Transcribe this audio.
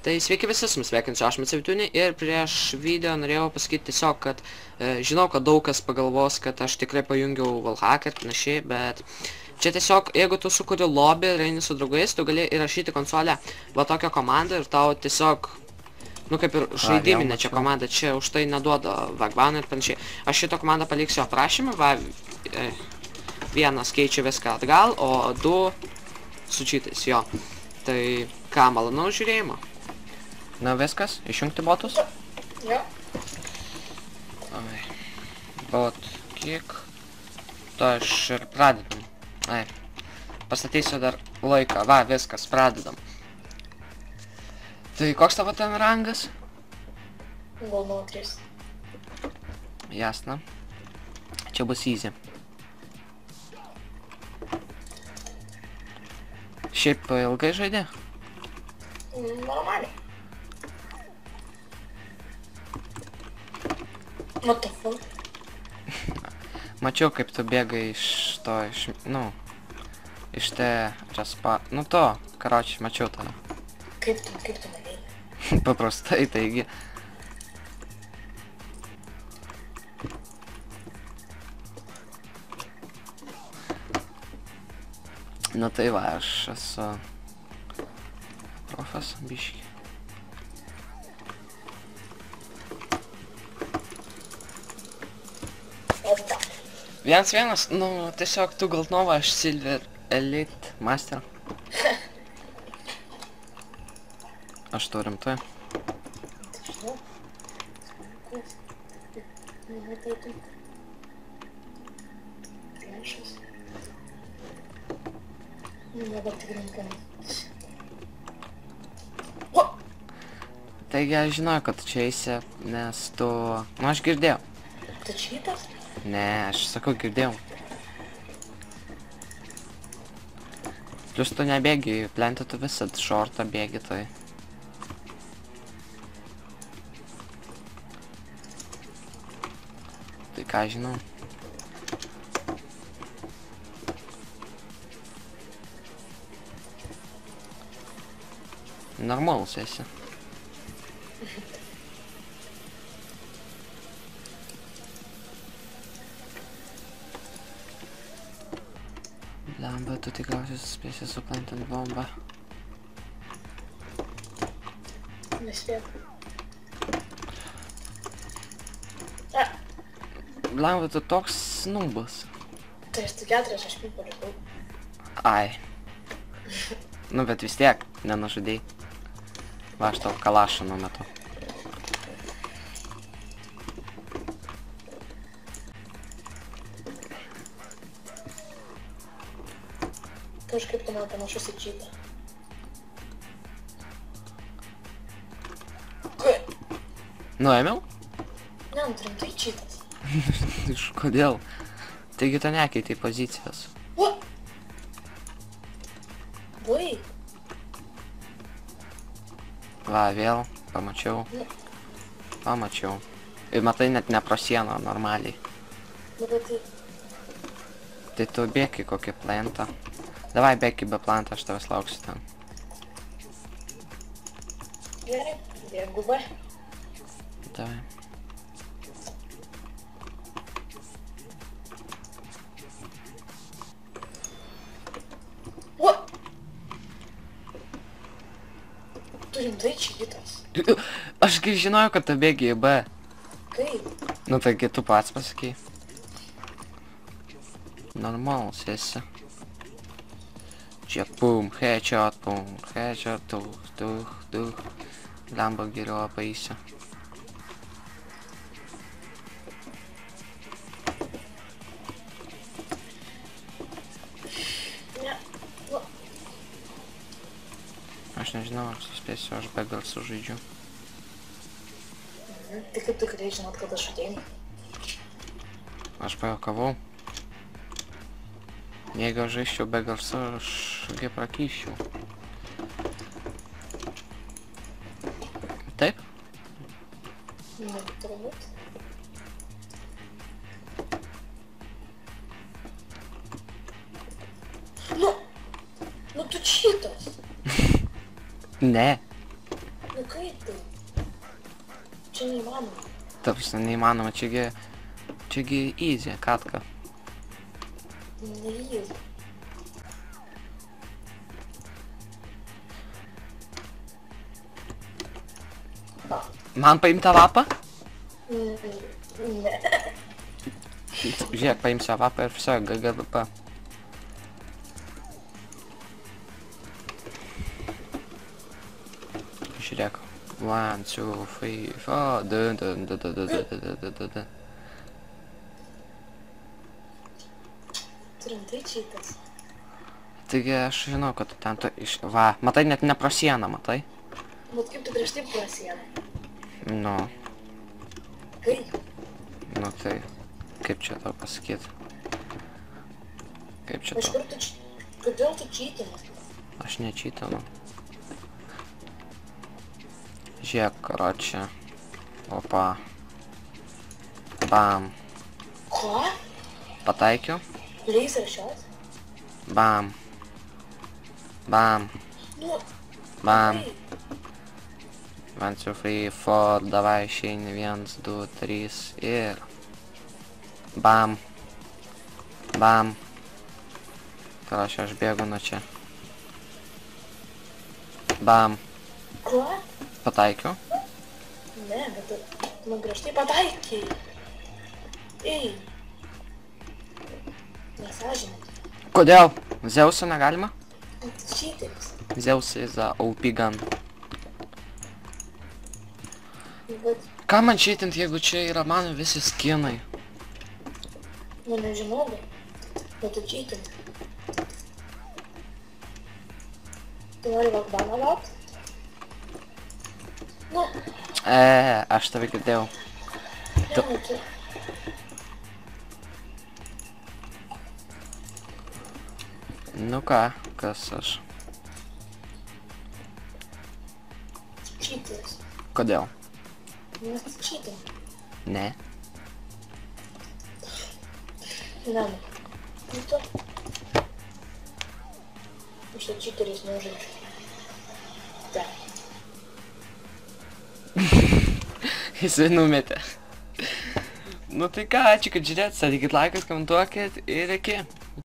Tai sveiki visi, su jumis sveikinsiu aš Micevitūnį ir prieš video norėjau pasakyti tiesiog, kad žinau, kad daug kas pagalvos, kad aš tikrai pajungiau wallhack ir panašiai, bet čia tiesiog, jeigu tu sukuri lobby ir eini su draugais, tu gali įrašyti konsolę va tokią komandą ir tau tiesiog, nu kaip ir žaidiminė čia komanda, čia už tai neduoda vagbanų ir panašiai. Aš šitą komandą paliksiu aprašymą, va, vienas keičia viską atgal, o du su cheatais, jo. Tai ką, malonu žiūrėjimo. Na viskas, išjungti botus? Jo. Bot kick. Tai aš ir pradedam. Pastatysiu dar laiką. Va, viskas, pradedam. Tai koks tavo ten rangas? Gal 3. Jasna. Čia bus easy. Šiaip ilgai žaidė? Normaliai. What the fuck? Mačiau, kaip tu bėgai iš to, iš te respa... Nu to, karoči, mačiau tą. Kaip tu nebėjai? Paprastai, taigi. Nu tai va, aš esu profas, biški. Vienas, nu tiesiog tu Goldnova, aš Silver Elite Master. Aš to rimtai. Taigi aš žinojau, kad tu čia eisi, nes tu... Nu aš girdėjau. Tu cheatas? Ne, aš sakau, girdėjau. Plius tu nebėgi, plentą tu visą šortą bėgi, tai... Tai ką žinau. Normalus esi. Blemba, tu tikriausiai suspėsi suplantant bombą. Nespėjau. Blemba, tu toks snubas. Tai aš tik 4, aš palikau. Ai. Nu, bet vis tiek, nenužudėjai. Va, aš tau kalašą numetu. Kažkaip tu man panašus į cheatą. Kaip? Nuėmiau? Ne, nu rimtai cheatas. Iš kodėl? Taigi tu nekeitei pozicijos. What? Buvai? Va, vėl, pamačiau. Pamačiau. Ir matai, net ne pro sieną, normaliai. Nu, bet tai... Tai tu bėk į kokį plantą. Davai bėk į be plantą, aš tavęs lauksiu ten. Gerai, bėgu B. Davai. What? Tu rimtai cheatas. Aš kai žinojau, kad tu bėgi į B. Kaip? Nu taigi tu pats pasakei. Normalus esi. Čia pum, headshot, tuch. Lemba geriau apaisiu. Ne. Aš nežinau, ar suspėsiu, aš be gal sužaidžiu. Tai kaip tu galėjai žinot, kad aš ateinu? Aš pajuokavau. Jeigu aš žaisčiau be garso, aš kaip prakyščiau. Taip? Ne, turbūt. Nu tu cheatas. Ne. Nu kaip tai? Čia neįmanoma. Tarsi neįmanoma, čiagi easy, katka. Neįmanoma. Man paimti tą lapą? Ne. Žiūrėk, paimsiu tą lapą ir viso GGVP. Žiūrėk. 1, 2, 3, 4, Tu rimtai čytas? Taigi aš žinau, kad tu ten va, matai, net ne pro sieną, matai? Bet kaip tu prieš tai prasienai? Nu, Kaip? nu tai, kaip čia tau pasakyti? Kaip čia Iš tau? kur tu Kodėl tu čytini? Aš nečytinu. Žiūrėk, karočią. Opa. Bam. Ko? Pataikiu. Laser shot? Bam. Bam. Nu, Bam. kaip? 1, 2, 3, 4, davai išeini, 1, 2, 3 ir... Bam. Bam. Karočią, aš bėgu nuo čia. Bam. Ko? Pataikiu. Ne, bet tu man prieš tai pataikiai. Ei. Nesąžinė. Kodėl? Zeusą negalima? Tu čyteris. Zeus is a OP gun. Bet, Ką man čytint, jeigu čia yra mano visi skinai? nu nežinau, bet tu čytini. Tu nori vakbaną laukt? Nu, Aš tave girdėjau. ne, nu tu. Nu ką, kas aš? Čyteris. Kodėl? Nes tu čytini. Ne. Ne, nu tu. Aš tai čyteris nežaidžiu. Te. Jisai numetė. Nu tai ką, ačiū, kad žiūrėt, statykit laikas, komentuokit ir iki.